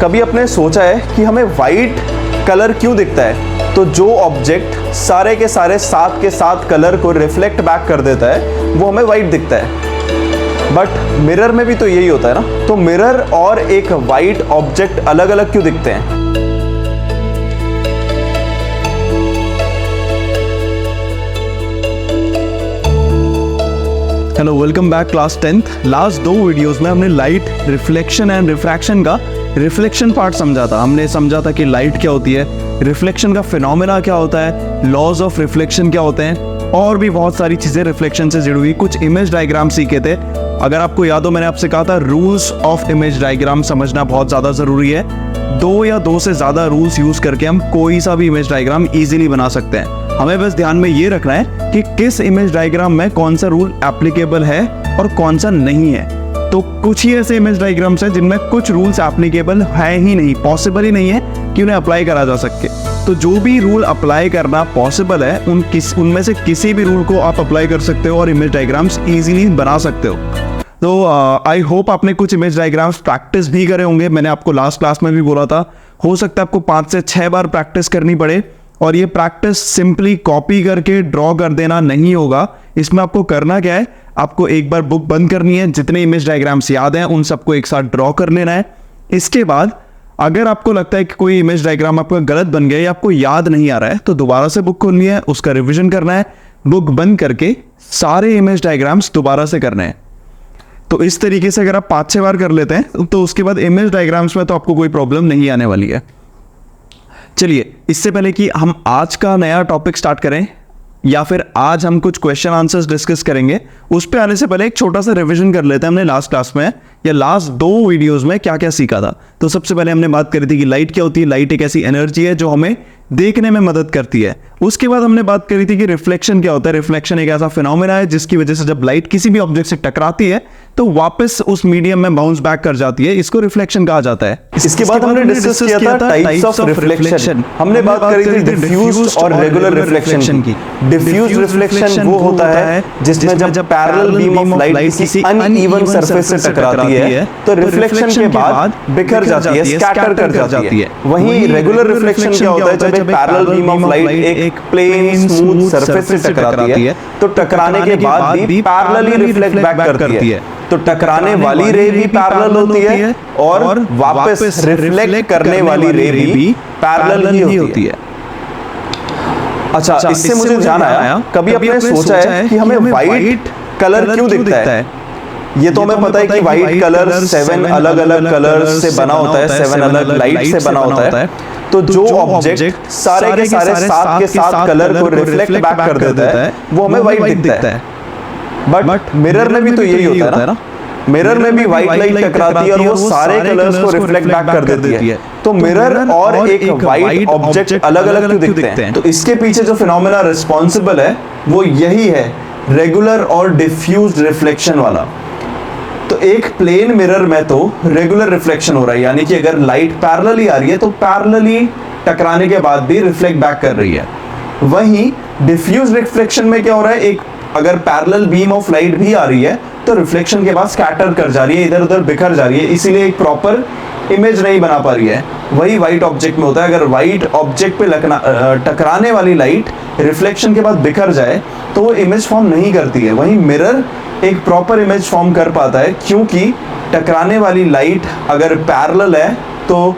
कभी आपने सोचा है कि हमें वाइट कलर क्यों दिखता है? तो जो ऑब्जेक्ट सारे के साथ कलर को रिफ्लेक्ट बैक कर देता है वो हमें वाइट दिखता है। बट मिरर में भी तो यही होता है ना। तो मिरर और एक वाइट ऑब्जेक्ट अलग अलग क्यों दिखते हैं? Hello, welcome back class 10th। Last दो वीडियोस में हमने लाइट रिफ्लेक्शन एंड रिफ्रैक्शन का रिफ्लेक्शन पार्ट समझा था। हमने समझा था कि लाइट क्या होती है, रिफ्लेक्शन का फिनोमेना क्या होता है, लॉज ऑफ रिफ्लेक्शन क्या होते हैं, और भी बहुत सारी चीज़ें रिफ्लेक्शन से जुड़ी हुई। कुछ इमेज डायग्राम सीखे थे। अगर आपको याद हो, मैंने आपसे कहा था रूल्स ऑफ इमेज डायग्राम समझना बहुत ज़्यादा ज़रूरी है। दो या दो से ज़्यादा रूल्स यूज़ करके हम कोई सा भी इमेज डायग्राम ईजिली बना सकते हैं। हमें बस ध्यान में ये रखना है कि किस इमेज डायग्राम में कौन सा रूल एप्लीकेबल है और कौन सा नहीं है। तो कुछ ही ऐसे इमेज डायग्राम्स हैं जिनमें कुछ रूल्स एप्लीकेबल है ही नहीं, पॉसिबल ही नहीं है कि उन्हें अप्लाई करा जा सके। तो जो भी रूल अप्लाई करना पॉसिबल है उनमें से किसी भी रूल को आप अप्लाई कर सकते हो और इमेज डायग्राम्स ईजिली बना सकते हो। तो आई होप आपने कुछ इमेज डायग्राम्स प्रैक्टिस भी करे होंगे। मैंने आपको लास्ट क्लास में भी बोला था, हो सकता है आपको 5 से 6 बार प्रैक्टिस करनी पड़े। और ये प्रैक्टिस सिंपली कॉपी करके ड्रॉ कर देना नहीं होगा। इसमें आपको करना क्या है, आपको एक बार बुक बंद करनी है, जितने इमेज डायग्राम्स याद हैं उन सबको एक साथ ड्रॉ कर लेना है। इसके बाद अगर आपको लगता है कि कोई इमेज डायग्राम आपका गलत बन गया या आपको याद नहीं आ रहा है, तो दोबारा से बुक खोलनी है, उसका रिविजन करना है, बुक बंद करके सारे इमेज डायग्राम्स दोबारा से करने हैं। तो इस तरीके से अगर आप 5-6 बार कर लेते हैं तो उसके बाद इमेज डायग्राम्स में तो आपको कोई प्रॉब्लम नहीं आने वाली है। चलिए, इससे पहले कि हम आज का नया टॉपिक स्टार्ट करें या फिर आज हम कुछ क्वेश्चन आंसर्स डिस्कस करेंगे, उस पे आने से पहले एक छोटा सा रिवीजन कर लेते हैं। हमने लास्ट क्लास में या लास्ट 2 वीडियोस में क्या क्या सीखा था। तो सबसे पहले हमने बात करी थी कि लाइट क्या होती है। लाइट एक ऐसी एनर्जी है जो हमें देखने में मदद करती है। उसके बाद हमने बात करी थी कि रिफ्लेक्शन क्या होता है। रिफ्लेक्शन एक ऐसा फिनोमेना है जिसकी वजह से जब लाइट किसी भी ऑब्जेक्ट से टकराती है तो वापस उस मीडियम में बाउंस बैक कर जाती है। इसको रिफ्लेक्शन कहा जाता है। इसके बाद हमने डिस्कस किया था टाइप्स ऑफ रिफ्लेक्शन। हमने बात करी थी डिफ्यूज और रेगुलर रिफ्लेक्शन की। डिफ्यूज रिफ्लेक्शन वो होता है जिसमें जब पैरेलल बीम ऑफ लाइट किसी अनइवन सरफेस से टकराती है तो रिफ्लेक्शन के बाद बिखर जाती है, स्कैटर कर जाती है। वहीं रेगुलर रिफ्लेक्शन क्या होता है, जब एक पैरेलल बीम ऑफ लाइट एक प्लेन स्मूथ सरफेस से टकराती है तो टकराने के बाद भी पैरेलली रिफ्लेक्ट बैक करती है। तो टकराने वाली रे भी पैरेलल होती है और वापस रिफ्लेक्ट करने वाली रे भी पैरेलल ही होती है। अच्छा, इससे मुझे ध्यान आया, कभी आपने सोचा है कि हमें वाइट कलर क्यों दिखता है? ये तो हमें पता है कि वाइट कलर 7 अलग अलग कलर्स से बना होता है, 7 अलग लाइट से बना होता है। तो जो ऑब्जेक्ट सारे के साथ कलर को रिफ्लेक्ट बैक कर देता है वो हमें वाइट दिखता है। बट मिरर में भी तो यही होता है ना। मिरर में भी वाइट लाइट टकराती है और वो सारे कलर्स को रिफ्लेक्ट बैक कर देती है। तो मिरर और एक वाइट ऑब्जेक्ट अलग अलग क्यों दिखते हैं? तो इसके पीछे जो फिनोमेना रिस्पॉन्सिबल है वो यही है, रेगुलर और डिफ्यूज्ड रिफ्लेक्शन वाला। तो एक प्लेन मिरर में तो रेगुलर रिफ्लेक्शन हो रहा है, यानी कि अगर लाइट पैरेलली आ रही है तो पैरेलली टकराने के बाद भी रिफ्लेक्ट बैक कर रही है। वहीं डिफ्यूज रिफ्लेक्शन में क्या हो रहा है, एक अगर पैरेलल बीम ऑफ लाइट भी आ रही है तो रिफ्लेक्शन के बाद स्कैटर कर जा रही है, इधर उधर बिखर जा रही है, इसीलिए एक प्रॉपर इमेज नहीं बना पा रही है। वही व्हाइट ऑब्जेक्ट में होता है, अगर व्हाइट ऑब्जेक्ट पे टकराने वाली लाइट रिफ्लेक्शन के बाद बिखर जाए तो वो इमेज फॉर्म नहीं करती है। वहीं मिरर एक प्रॉपर इमेज फॉर्म कर पाता है, क्योंकि टकराने वाली लाइट अगर पैरेलल है तो,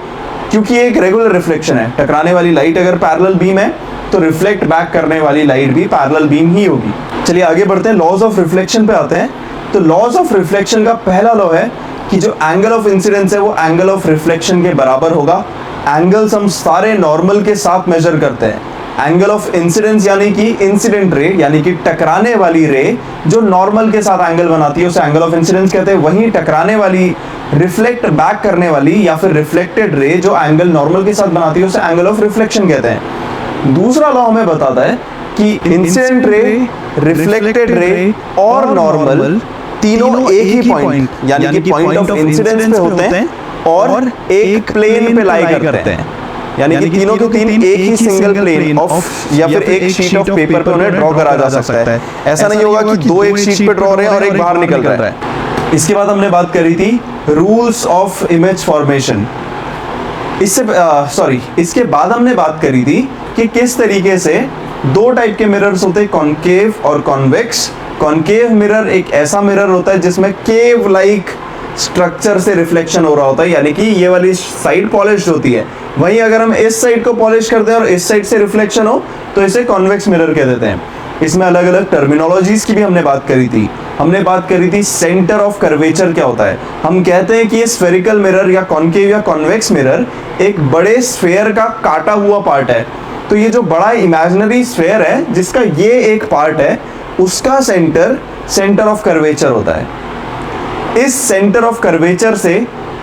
क्योंकि एक रेगुलर रिफ्लेक्शन है, टकराने वाली लाइट अगर पैरेलल बीम है तो रिफ्लेक्ट बैक करने वाली लाइट भी पैरेलल बीम ही होगी। चलिए आगे बढ़ते हैं, लॉज ऑफ रिफ्लेक्शन पे आते हैं। तो लॉज ऑफ रिफ्लेक्शन का पहला लॉ है कि जो एंगल ऑफ इंसिडेंस है वो एंगल ऑफ रिफ्लेक्शन के बराबर होगा। एंगल्स हम सारे नॉर्मल के साथ मेजर करते हैं। एंगल ऑफ इंसिडेंस यानी कि इंसिडेंट रे, यानी कि टकराने वाली रे जो नॉर्मल के साथ एंगल बनाती है उसे एंगल ऑफ इंसिडेंस कहते हैं। वहीं टकराने वाली रिफ्लेक्ट बैक करने वाली या फिर रिफ्लेक्टेड रे जो एंगल नॉर्मल के साथ बनाती है उसे एंगल ऑफ रिफ्लेक्शन कहते हैं। दूसरा लॉ हमें बताता है कि इंसिडेंट रे, रिफ्लेक्टेड रे और नॉर्मल तीनों एक ही पॉइंट यानी कि पॉइंट ऑफ इंसिडेंस पे होते हैं और एक प्लेन पे लाई करते हैं। यानी कि तीनों के तीन एक ही सिंगल प्लेन ऑफ या फिर एक शीट ऑफ पेपर पे उन्हें ड्रॉ करा जा सकता है। ऐसा नहीं होगा कि दो एक शीट पे ड्रॉ हो रहे हैं और एक बाहर निकल रहा है। इसके बाद हमने बात करी थी रूल्स ऑफ इमेज फॉर्मेशन। इसके बाद हमने बात करी थी कि किस तरीके से दो टाइप के मिरर्स होते हैं, कॉनकेव और कॉन्वेक्स। कॉनकेव मिरर एक ऐसा मिरर होता है जिसमें केव लाइक स्ट्रक्चर से रिफ्लेक्शन हो रहा होता है, यानी कि ये वाली साइड पॉलिश होती है। वहीं अगर हम इस साइड को पॉलिश करते हैं और इस साइड से रिफ्लेक्शन हो तो इसे कॉन्वेक्स मिरर कह देते हैं। इसमें अलग अलग टर्मिनोलॉजीज की भी हमने बात करी थी। हमने बात करी थी सेंटर ऑफ कर्वेचर क्या होता है। हम कहते हैं कि ये स्फेरिकल मिरर या कॉनकेव या कॉन्वेक्स मिरर एक बड़े स्फेयर का काटा हुआ पार्ट है। तो ये जो बड़ा इमेजिनरी स्फेयर है जिसका ये एक पार्ट है, उसका सेंटर ऑफ कर्वेचर होता है। इस सेंटर ऑफ कर्वेचर से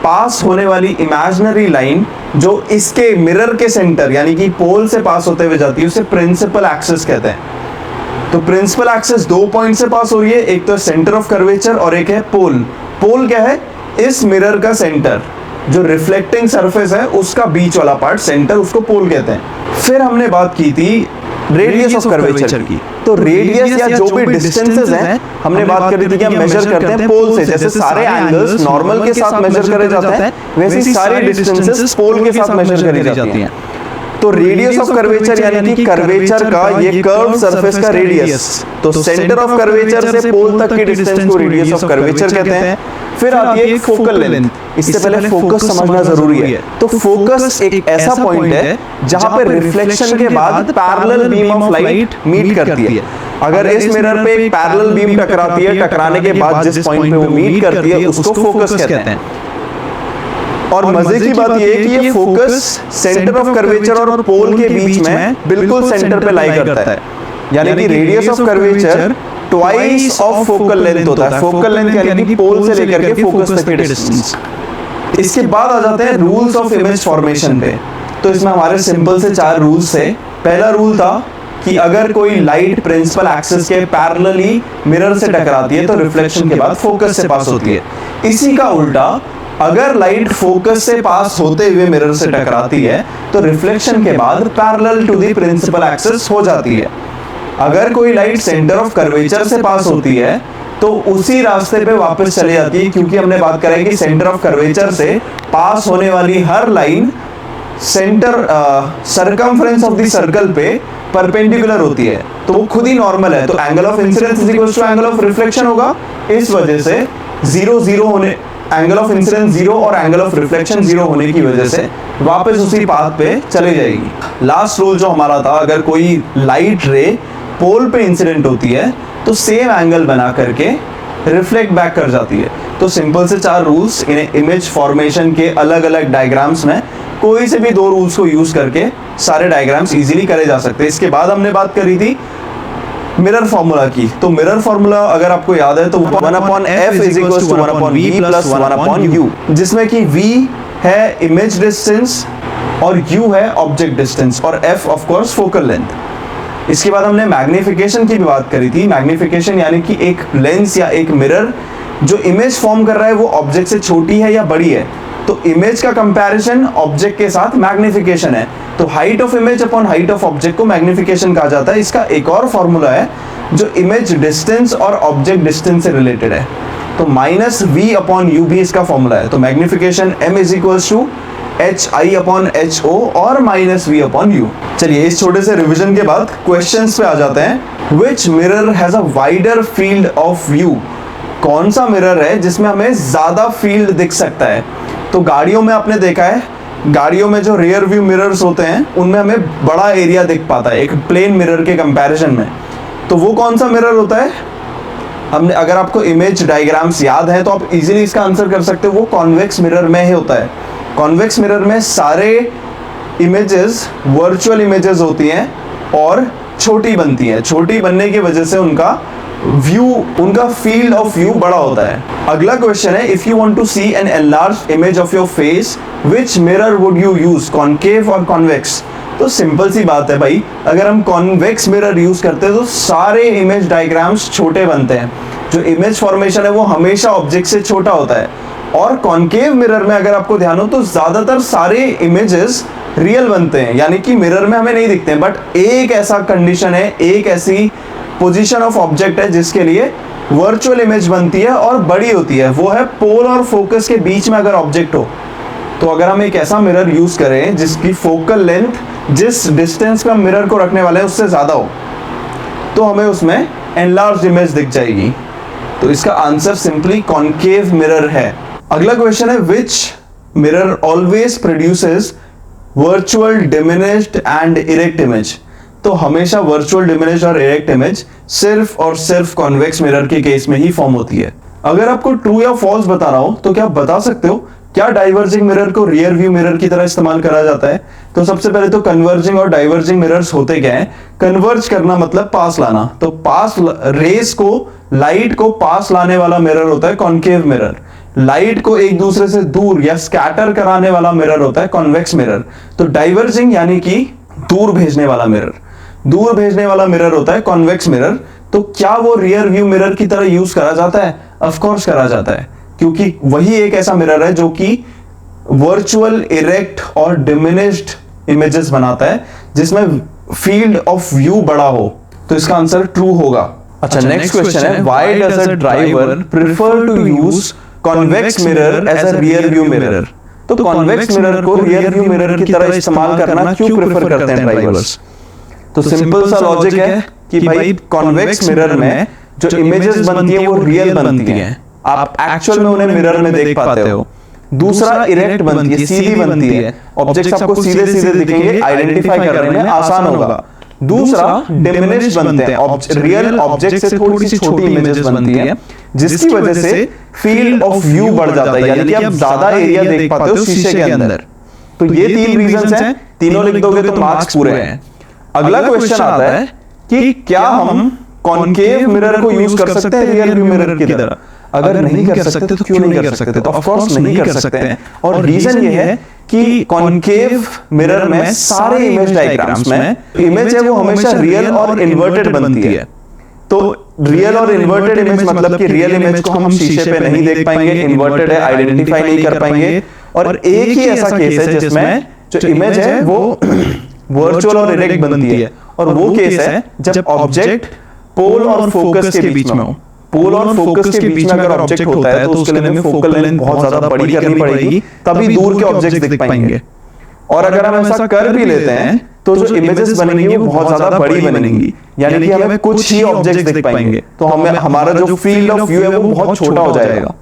पास होने वाली इमेजिनरी लाइन जो इसके मिरर के सेंटर यानी कि पोल से पास होते हुए जाती है उसे प्रिंसिपल एक्सिस कहते हैं। तो प्रिंसिपल एक्सिस दो पॉइंट से पास हो रही है, एक तो सेंटर ऑफ कर्वेचर और एक है पोल। पोल क्या है? इस मिरर का सेंटर, जो रिफ्लेक्टिंग सरफेस है उसका बीच वाला पार्ट, सेंटर, उसको पोल कहते हैं। फिर हमने बात की थी रेडियस ऑफ कर्वेचर की। तो रेडियस या जो भी डिस्टेंसेस हैं, हमने बात करी थी कि हम मेजर करते हैं पोल से। जैसे सारे एंगल्स नॉर्मल के साथ मेजर करे जाते हैं, वैसे ही सारे डिस्टेंसेस पोल के साथ मेजर करी जाती हैं। तो रेडियस ऑफ कर्वेचर यानी कि कर्वेचर का ये कर्व सरफेस का रेडियस, तो सेंटर ऑफ कर्वेचर से पोल तक की डिस्टेंस को रेडियस ऑफ कर्वेचर कहते हैं। फिर आती है फोकल लेंथ। इससे पहले फोकस समझना जरूरी है। तो फोकस एक ऐसा पॉइंट है जहां पे रिफ्लेक्शन के बाद parallel beam of light meet करती है। अगर इस मिरर पे एक पैरेलल बीम टकराती है, टकराने के बाद जिस पॉइंट पे वो मीट करती है उसको फोकस कहते हैं। और मजे की बात ये है कि ये फोकस सेंटर ऑफ कर्वेचर और पोल के बीच में बिल्कुल सेंटर पे लाई करता है, यानी कि radius of curvature twice of focal length होता है। फोकल लेंथ यानी कि पोल से लेकर के फोकस तक की डिस्टेंस। इसके बाद आ जाते हैं रूल्स ऑफ इमेज फॉर्मेशन पे। तो इसमें हमारे सिंपल से 4 रूल्स थे। पहला रूल था कि अगर कोई लाइट प्रिंसिपल एक्सिस के पैरेलली मिरर से टकराती है तो रिफ्लेक्शन के बाद फोकस से पास होती है। इसी का उल्टा, अगर लाइट फोकस से पास होते हुए मिरर से टकराती है तो रिफ्लेक्शन के बाद parallel to the principal axis हो जाती है। अगर कोई लाइट सेंटर ऑफ कर्वेचर से पास होती है तो उसी रास्ते पे वापस चली जाती है, क्योंकि हमने बात करा है कि सेंटर ऑफ कर्वेचर से पास होने वाली हर line center circumference of the circle पे परपेंडिकुलर होती है, तो वो खुद ही नॉर्मल है। तो angle of incidence is equal to angle of reflection होगा। इस वजह से 0 होने, एंगल ऑफ इंसिडेंस 0 और एंगल ऑफ रिफ्लेक्शन 0 होने की वजह से वापस उसी पाथ पे चले जाएगी। लास्ट रूल जो हमारा था, अगर कोई लाइट रे पोल पे इंसिडेंट होती है तो सेम एंगल बना करके रिफ्लेक्ट बैक कर जाती है। तो सिंपल से 4 रूल्स, इन्हें इमेज फॉर्मेशन के अलग अलग डायग्राम्स में कोई से भी 2 रूल्स को यूज करके सारे डायग्राम्स इजीली करे जा सकते हैं। इसके बाद हमने बात करी थी मिरर फॉर्मूला की। तो मिरर फॉर्मूला अगर आपको याद है तो 1/f is equals to 1/v plus 1/u, जिसमें कि v है इमेज डिस्टेंस और u है ऑब्जेक्ट डिस्टेंस और f of course focal length. इसके बाद हमने मैग्निफिकेशन की भी बात करी थी। मैग्निफिकेशन यानी कि एक लेंस या एक मिरर जो इमेज फॉर्म कर रहा है वो ऑब्जेक्ट से छोटी है या बड़ी है, तो इमेज का कंपैरिजन ऑब्जेक्ट के साथ मैग्निफिकेशन है। तो height of image upon height of object को मैग्निफिकेशन कहा जाता है। इसका एक और फॉर्मूला है जो इमेज डिस्टेंस और ऑब्जेक्ट डिस्टेंस से रिलेटेड है। तो -v अपॉन u भी इसका फॉर्मूला है। तो magnification m is equals to hi upon ho और -v अपॉन u। चलिए इस छोटे से रिवीजन के बाद क्वेश्चंस पे आ जाते हैं। विच mirror has a wider field of view? कौन सा मिरर है जिसमें हमें ज्यादा फील्ड दिख सकता है? तो गाड़ियों में आपने देखा है, गाड़ियों में जो रियर व्यू मिरर्स होते हैं उनमें हमें बड़ा एरिया दिख पाता है एक प्लेन मिरर के कंपैरिजन में। तो वो कौन सा मिरर होता है? हमने, अगर आपको इमेज डायग्राम्स याद है तो आप इजीली इसका आंसर कर सकते हो, वो कॉन्वेक्स मिरर में ही होता है। कॉन्वेक्स मिरर में सारे इमेजेस वर्चुअल इमेजेस होती हैं और छोटी बनती हैं। छोटी बनने की वजह से उनका व्यू, उनका फील्ड ऑफ व्यू बड़ा होता है। अगला क्वेश्चन है, if you want to see an enlarged image of your face, which mirror would you use, concave और कॉन्वेक्स? तो सिंपल सी बात है भाई, अगर हम कॉन्वेक्स मिरर यूज करते हैं तो सारे इमेज डायग्राम्स छोटे बनते हैं। जो इमेज फॉर्मेशन है वो हमेशा ऑब्जेक्ट से छोटा होता है। और कॉनकेव मिरर में अगर आपको ध्यान हो तो ज्यादातर सारे इमेजेस रियल बनते हैं, यानी कि मिरर में हमें नहीं दिखते हैं। बट एक ऐसा कंडीशन है, एक ऐसी पोजीशन ऑफ ऑब्जेक्ट है जिसके लिए वर्चुअल इमेज बनती है और बड़ी होती है, वो है पोल और फोकस के बीच में अगर ऑब्जेक्ट हो तो अगर हम एक ऐसा मिरर यूज करें जिसकी फोकल लेंथ जिस डिस्टेंस पे हम मिरर को रखने वाले हैं उससे ज्यादा हो, तो हमें उसमें एनलार्ज्ड इमेज दिख जाएगी। तो इसका आंसर सिंपली कॉनकेव मिरर है। अगला क्वेश्चन है, विच mirror always produces virtual diminished and erect image. तो हमेशा वर्चुअल डिमिनिश्ड और इरेक्ट इमेज सिर्फ और सिर्फ कॉन्वेक्स मिरर के केस में ही फॉर्म होती है। अगर आपको ट्रू या फॉल्स बताना हो तो क्या आप बता सकते हो क्या डाइवर्जिंग मिरर को रियर व्यू मिरर की तरह इस्तेमाल करा जाता है? तो सबसे पहले तो कन्वर्जिंग और डाइवर्जिंग मिरर्स होते क्या है? कन्वर्ज करना मतलब पास लाना, तो पास रेस को, लाइट को पास लाने वाला मिरर होता है कॉनकेव मिरर। लाइट को एक दूसरे से दूर या स्कैटर कराने वाला मिरर होता है कॉन्वेक्स मिरर। तो डाइवर्जिंग यानी कि दूर भेजने वाला मिरर, दूर भेजने वाला मिरर होता है कॉन्वेक्स मिरर। तो क्या वो रियर व्यू मिरर की तरह यूज करा जाता है? ऑफ कोर्स करा जाता है, क्योंकि वही एक ऐसा मिरर है जो कि वर्चुअल, इरेक्ट और डिमिनिश्ड इमेजेस बनाता है जिसमें फील्ड ऑफ व्यू बड़ा हो। तो इसका आंसर ट्रू होगा। अच्छा, नेक्स्ट क्वेश्चन है, why does a driver prefer to use convex mirror as a rear view mirror? तो कॉन्वेक्स मिरर को रियर व्यू मिरर की तरह इस्तेमाल करना क्यों प्रेफर करते हैं ड्राइवर्स? तो सिंपल सा लॉजिक है कि भाई कॉन्वेक्स मिरर में जो इमेजेस बनती है वो रियल बनती है, आप एक्चुअल में उन्हें मिरर में देख पाते हो। दूसरा इरेक्ट बनती है, सीधी बनती है, ऑब्जेक्ट्स आपको सीधे सीधे दिखेंगे, आइडेंटिफाई करने में आसान होगा। दूसरा डिमिनिश बनते हैं, रियल ऑब्जेक्ट से थोड़ी सी छोटी इमेजेस बनती है जिसकी वजह से फील्ड ऑफ व्यू बढ़ जाता है, यानी कि आप ज्यादा एरिया देख पाते हो शीशे के अंदर। तो ये तीन रीजंस हैं, तीनों लिख दोगे तो मार्क्स पूरे हैं। अगला क्वेश्चन आता है कि क्या हम कॉनकेव मिरर को यूज कर सकते हैं रियल व्यू मिरर की तरह? अगर नहीं कर सकते तो क्यों नहीं कर सकते? तो ऑफ कोर्स नहीं कर सकते हैं, और रीजन ये है कि कॉनकेव मिरर में सारे इमेज डायग्राम्स में इमेज है वो हमेशा रियल और इन्वर्टेड बनती है। तो रियल और इन्वर्टेड इमेज मतलब कि रियल इमेज को हम शीशे पे नहीं देख पाएंगे, इन्वर्टेड है आइडेंटिफाई नहीं कर पाएंगे। और एक ही ऐसा केस है जिसमें जो इमेज है वो वर्चुअल और इरेक्ट बनती है, और वो केस है जब ऑब्जेक्ट पोल और फोकस के बीच में हो। पोल और फोकस के बीच में अगर ऑब्जेक्ट होता है तो उसके लिए हमें फोकल लेंथ बहुत ज्यादा बड़ी करनी पड़ेगी, तभी दूर के ऑब्जेक्ट दिख पाएंगे। और अगर हम ऐसा कर भी लेते हैं तो जो इमेजेस बनेंगी वो बहुत ज्यादा बड़ी बनेंगी, यानी कि हमें कुछ ही ऑब्जेक्ट दिख पाएंगे, तो हमें हमारा जो फील्ड ऑफ व्यू है वो बहुत छोटा हो जाएगा।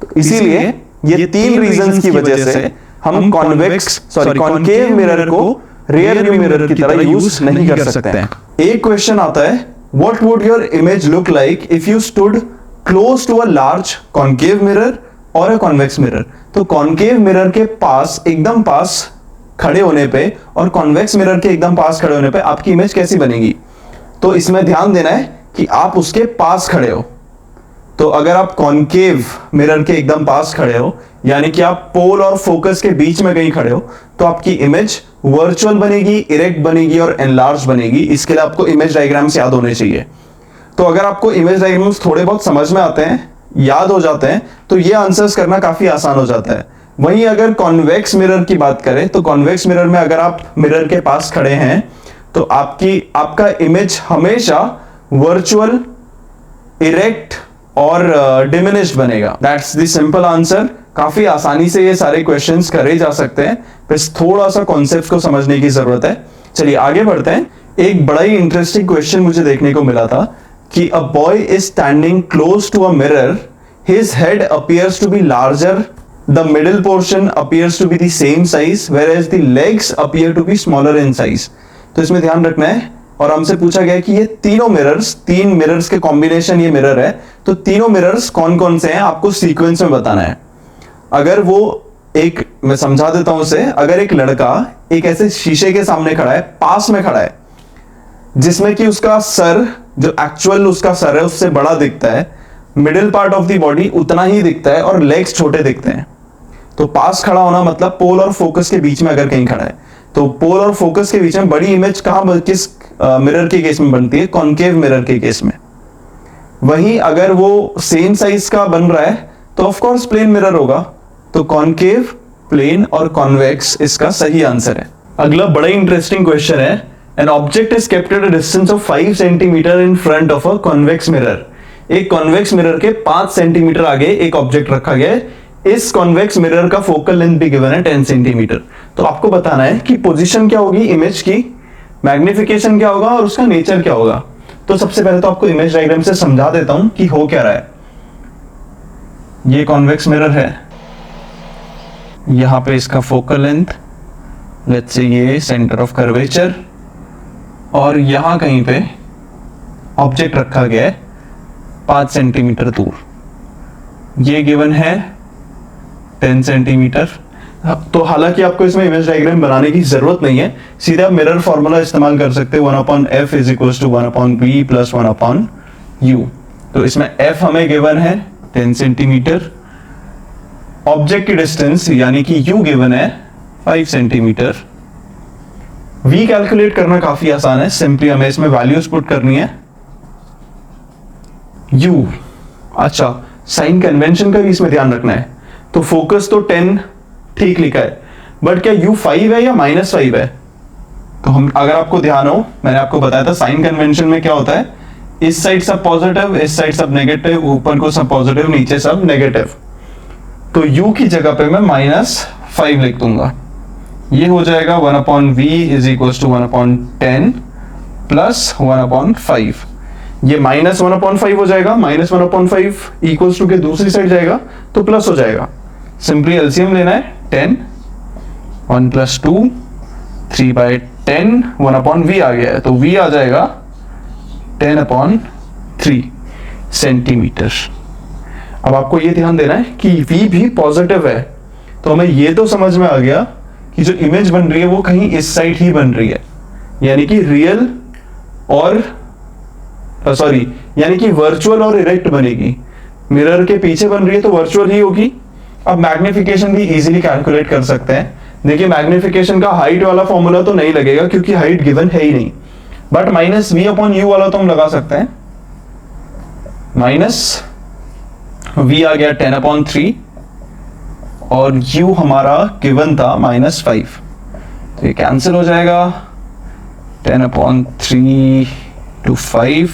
तो इसीलिए ये तीन रीजंस की वजह से हम कॉनकेव मिरर को रियर व्यू मिरर की तरह यूज नहीं कर सकते हैं। एक क्वेश्चन आता है, what would your image look like if you stood close to a large concave mirror or a convex mirror? तो concave mirror के पास, एकदम पास खड़े होने पे और convex mirror के एकदम पास खड़े होने पे आपकी इमेज कैसी बनेगी? तो इसमें ध्यान देना है कि आप उसके पास खड़े हो। तो अगर आप कॉनकेव मिरर के एकदम पास खड़े हो, यानी कि आप पोल और फोकस के बीच में कहीं खड़े हो, तो आपकी इमेज वर्चुअल बनेगी, इरेक्ट बनेगी और एनलार्ज बनेगी। इसके लिए आपको इमेज डायग्राम्स याद होने चाहिए। तो अगर आपको इमेज डायग्राम्स थोड़े बहुत समझ में आते हैं, याद हो जाते हैं, तो ये आंसर्स करना काफी आसान हो जाता है। वहीं अगर कॉन्वेक्स मिरर की बात करें तो कॉन्वेक्स मिरर में अगर आप मिरर के पास खड़े हैं तो आपका इमेज हमेशा वर्चुअल, इरेक्ट और डिमिनिश्ड बनेगा। That's the simple answer. काफी आसानी से ये सारे क्वेश्चंस करे जा सकते हैं, बस थोड़ा सा कॉन्सेप्ट को समझने की जरूरत है। चलिए आगे बढ़ते हैं। एक बड़ा ही इंटरेस्टिंग क्वेश्चन मुझे देखने को मिला था कि a boy is standing close to a mirror, his head appears to be larger, the middle portion appears to be the same size, whereas the legs appear to be smaller in size. तो इसमें ध्यान रखना है, और हमसे पूछा गया कि ये तीनों मिरर्स, तीन मिरर्स के कॉम्बिनेशन ये मिरर है, तो तीनों मिरर्स कौन कौन से हैं आपको सीक्वेंस में बताना है। अगर वो एक, मैं समझा देता हूं उसे, अगर एक लड़का एक ऐसे शीशे के सामने खड़ा है, पास में खड़ा है, जिसमें कि उसका सर, जो एक्चुअल उसका सर है उससे बड़ा दिखता है, middle part of the body उतना ही दिखता है और लेग्स छोटे दिखते हैं, तो पास खड़ा होना मतलब पोल और फोकस के बीच में अगर कहीं खड़ा है, तो पोल और फोकस के बीच में बड़ी इमेज कहां, किस मिरर के केस में बनती है? कॉनकेव मिरर के केस में। वहीं अगर वो सेम साइज का बन रहा है तो ऑफ कोर्स प्लेन मिरर होगा। तो कॉनकेव, प्लेन और कॉन्वेक्स इसका सही आंसर है। अगला बड़ा इंटरेस्टिंग क्वेश्चन है, an object is kept at a distance of 5 centimetre in front of a convex mirror. एक कॉन्वेक्स मिरर के 5 सेंटीमीटर आगे एक ऑब्जेक्ट रखा गया है, इस कॉन्वेक्स मिरर का फोकल लेंथ भी गिवन है 10 सेंटीमीटर। तो आपको बताना है कि पोजीशन क्या होगी इमेज की, मैग्निफिकेशन क्या होगा और उसका नेचर क्या होगा। तो सबसे पहले तो आपको इमेज डायग्राम से समझा देता हूं कि हो क्या रहा है। ये कॉन्वेक्स मिरर है, यहां पे इसका फोकल लेंथ लेट्स से ये सेंटर ऑफ कर्वेचर, और यहां कहीं पे ऑब्जेक्ट रखा गया है 5 सेंटीमीटर दूर, ये गिवन है 10 सेंटीमीटर। तो हालांकि आपको इसमें इमेज डायग्राम बनाने की जरूरत नहीं है, सीधे आप मिरर फॉर्मूला इस्तेमाल कर सकते हैं 1/f is equal to 1/b plus 1/u। तो इसमें f हमें गिवन है 10 सेंटीमीटर, ऑब्जेक्ट की डिस्टेंस यानी कि u गिवन है 5 सेंटीमीटर। v कैलकुलेट करना काफी आसान है, सिंपली हमें इसमें वैल्यूज पुट करनी है। u, अच्छा साइन कन्वेंशन का भी इसमें ध्यान रखना है। तो फोकस तो 10 ठीक लिखा है, बट क्या u 5 है या -5 है? तो हम, अगर आपको ध्यान हो, मैंने आपको बताया था साइन कन्वेंशन में क्या होता है, इस साइड सब पॉजिटिव, इस साइड सब नेगेटिव, ऊपर को सब पॉजिटिव, नीचे सब नेगेटिव। तो u की जगह पे मैं -5 लिख दूंगा, ये हो जाएगा 1/v is equal to 1/10 plus 1/5। ये -1/5 हो जाएगा, -1/5 इक्वल्स टू के दूसरी साइड जाएगा तो प्लस हो जाएगा। सिंपली एलसीएम लेना है 10, 1 + 2 3/10, 1/v आ गया है, तो v आ जाएगा 10/3 सेंटीमीटर। अब आपको ये ध्यान देना है कि v भी पॉजिटिव है, तो हमें ये तो समझ में आ गया कि जो इमेज बन रही है वो कहीं इस साइड ही बन रही है, यानी कि रियल और यानी कि वर्चुअल और इरेक्ट बनेगी। मिरर के पीछे बन रही है तो वर्चुअल ही होगी। अब मैग्निफिकेशन भी इजीली कैलकुलेट कर सकते हैं। देखिए मैग्निफिकेशन का हाइट वाला फॉर्मूला तो नहीं लगेगा क्योंकि हाइट गिवन है ही नहीं, बट -v/u वाला तो हम लगा सकते हैं। -v आ गया 10/3 और u हमारा गिवन था -5, तो ये कैंसिल हो जाएगा। 10/3 to 5,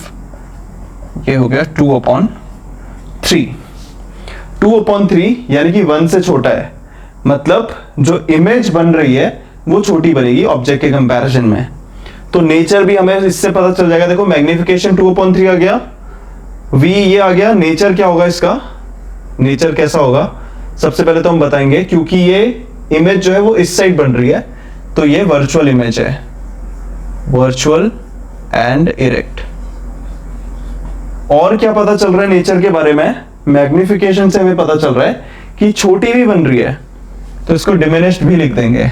ये हो गया 2/3। 2/3 यानी कि 1 से छोटा है, मतलब जो इमेज बन रही है वो छोटी बनेगी ऑब्जेक्ट के कंपैरिजन में। तो नेचर भी हमें इससे पता चल जाएगा। देखो मैग्निफिकेशन 2/3 आ गया, v ये आ गया, नेचर क्या होगा इसका, नेचर कैसा होगा सबसे पहले तो हम बताएंगे। क्योंकि ये इमेज जो है वो इस साइड बन रही है तो ये वर्चुअल इमेज है, वर्चुअल एंड इरेक्ट। और क्या पता चल रहा है नेचर के बारे में, मैग्निफिकेशन से हमें पता चल रहा है कि छोटी भी बन रही है, तो इसको डिमिनिश्ड भी लिख देंगे।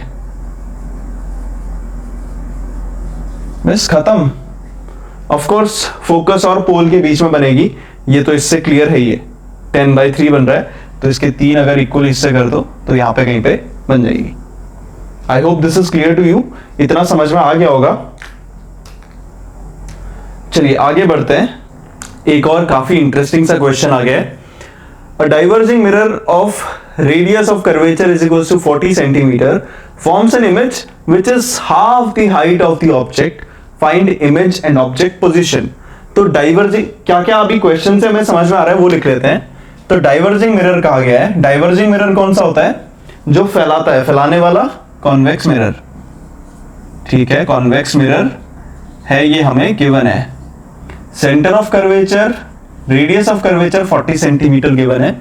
बस खत्म। ऑफ कोर्स फोकस और पोल के बीच में बनेगी, ये तो इससे क्लियर है। ये 10/3 बन रहा है, तो इसके 3 अगर इक्वल हिस्से कर दो तो यहाँ पे कहीं पे बन जाएगी। I hope this is clear to you, इतना समझ में आ गया होगा। चलिए आगे बढ़ते हैं। एक और काफी इंटरेस्टिंग सा क्वेश्चन आ गया है। A diverging mirror of radius of curvature is equal to 40 centimetre forms an image which is half the height of the object, find image and object position. तो डाइवर्जिंग क्या क्या अभी क्वेश्चन से हमें समझ में आ रहा है वो लिख लेते हैं। तो डाइवर्जिंग मिरर कहा गया है, डाइवर्जिंग मिरर कौन सा होता है, जो फैलाता है, फैलाने वाला कॉन्वेक्स मिरर। ठीक है, कॉन्वेक्स मिरर है, ये हमें गिवन है। Centre of curvature, radius of curvature 40 centimetre given है,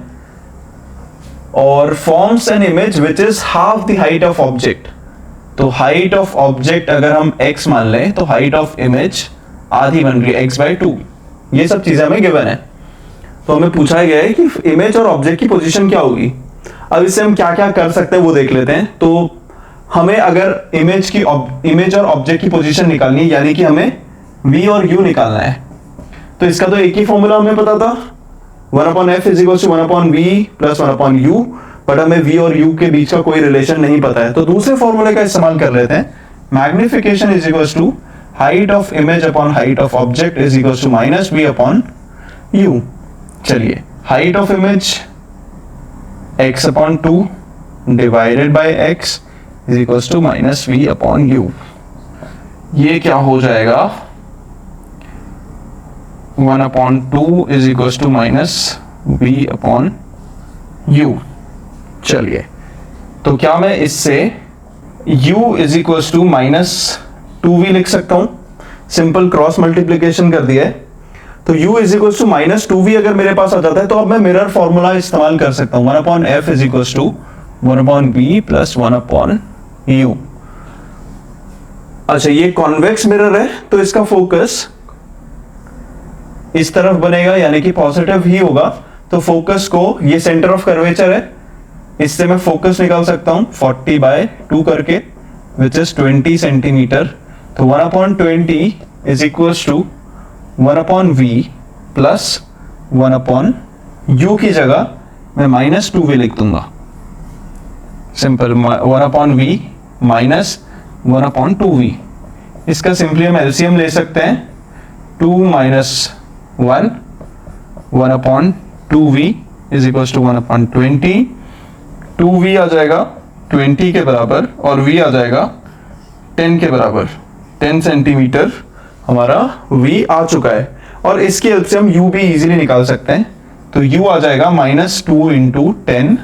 और forms an image which is half the height of object. तो हाइट ऑफ ऑब्जेक्ट अगर हम x मान लें तो हाइट ऑफ इमेज आधी बन रही है x/2। ये सब चीजें हमें गिवन है। तो हमें पूछा गया है कि इमेज और ऑब्जेक्ट की पोजीशन क्या होगी। अब इससे हम क्या क्या कर सकते हैं वो देख लेते हैं। तो हमें अगर इमेज और ऑब्जेक्ट की पोजीशन निकालनी है, यानी कि हमें v और u निकालना है, तो इसका तो एक ही फॉर्मूला हमें पता था, 1/f is equal to 1/v plus 1/u, but हमें v और u के बीच का कोई रिलेशन नहीं पता है। तो दूसरे फॉर्मूले का इस्तेमाल कर लेते हैं। Magnification is equal to height of image upon height of object is equal to -v/u। चलिए, height of image x/2 divided by x is equal to -v/u। ये क्या हो जाएगा, 1/2 इज इक्वल टू -v/u। चलिए, तो क्या मैं इससे u is equal to -2v लिख सकता हूं? सिंपल क्रॉस मल्टीप्लीकेशन कर दिया है, तो u is equal to -2v अगर मेरे पास आ जाता है तो अब मैं मिरर फॉर्मूला इस्तेमाल कर सकता हूं, 1/f is equal to 1/b plus 1/u। अच्छा, ये कॉन्वेक्स मिरर है तो इसका फोकस इस तरफ बनेगा, यानी कि पॉजिटिव ही होगा। तो फोकस को, ये सेंटर ऑफ कर्वेचर है, इससे मैं फोकस निकाल सकता हूं 40/2 करके, विच इज 20 सेंटीमीटर। तो 1/20 is equal to 1/v plus 1/u की जगह मैं -2v लिख दूंगा। Simple 1/v minus 1/2v। इसका सिंपली हम एलसीएम ले सकते हैं, 2 - 1 1/2v is equal to 1/20। 2v आ जाएगा 20 के बराबर और v आ जाएगा 10 के बराबर। 10 सेंटीमीटर हमारा v आ चुका है, और इसकी हेल्प से हम u भी इजीली निकाल सकते हैं। तो u आ जाएगा -2 × 10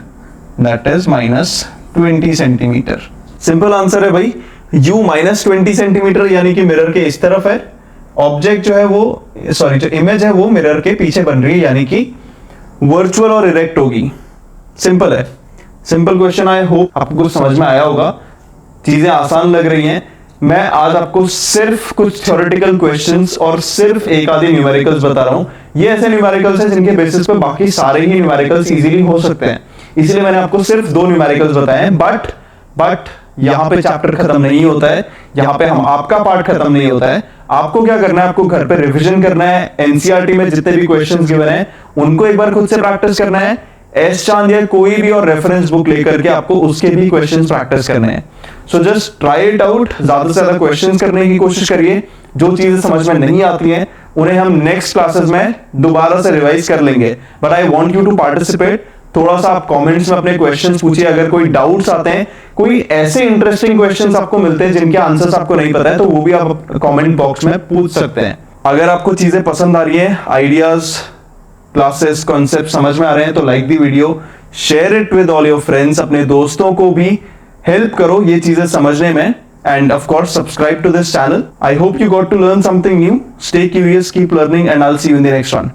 that is -20 centimetre. Simple answer है भाई, u -20 सेंटीमीटर, यानी कि मिरर के इस तरफ है। ऑब्जेक्ट जो है वो, सॉरी, जो इमेज है वो मिरर के पीछे बन रही है, यानी कि वर्चुअल और इरेक्ट होगी। सिंपल है, सिंपल क्वेश्चन। आई होप आपको समझ में आया होगा, चीजें आसान लग रही हैं। मैं आज आपको सिर्फ कुछ थ्योरेटिकल क्वेश्चंस और सिर्फ एक आधे न्यूमेरिकल्स बता रहा हूं। ये ऐसे न्यूमेरिकल्स हैं जिनके बेसिस पे बाकी सारे ही न्यूमेरिकल्स इजीली हो सकते हैं, इसलिए मैंने आपको सिर्फ 2 न्यूमेरिकल्स बताए हैं। बट यहाँ पे चैप्टर खत्म नहीं होता है, यहाँ पे हम आपका पार्ट खत्म नहीं होता है। आपको क्या करना है, आपको घर पे रिवीजन करना है, एनसीईआरटी में जितने भी क्वेश्चंस गिवन हैं उनको एक बार खुद से प्रैक्टिस करना है। एस चांद या कोई भी और रेफरेंस बुक लेकर के आपको उसके भी क्वेश्चंस प्रैक्टिस करने हैं। So just try it out, ज्यादा से ज्यादा क्वेश्चंस करने की कोशिश करिए। जो चीजें समझ में नहीं आती हैं उन्हें हम नेक्स्ट क्लासेस में दोबारा से रिवाइज कर लेंगे। But I want you to participate. थोड़ा सा आप कमेंट्स में अपने क्वेश्चंस पूछिए, अगर कोई डाउट्स आते हैं, कोई ऐसे इंटरेस्टिंग क्वेश्चंस आपको मिलते हैं जिनके आंसर्स आपको नहीं पता है, तो वो भी आप कमेंट बॉक्स में पूछ सकते हैं। अगर आपको चीजें पसंद आ रही हैं, आइडियाज, क्लासेस, कॉन्सेप्ट समझ में आ रहे हैं, तो like the video, share it with all your friends. अपने दोस्तों को भी हेल्प करो ये चीजें समझने में, and of course subscribe to this channel. I hope you got to learn something new. Stay curious, keep learning, and I'll see you in the next one.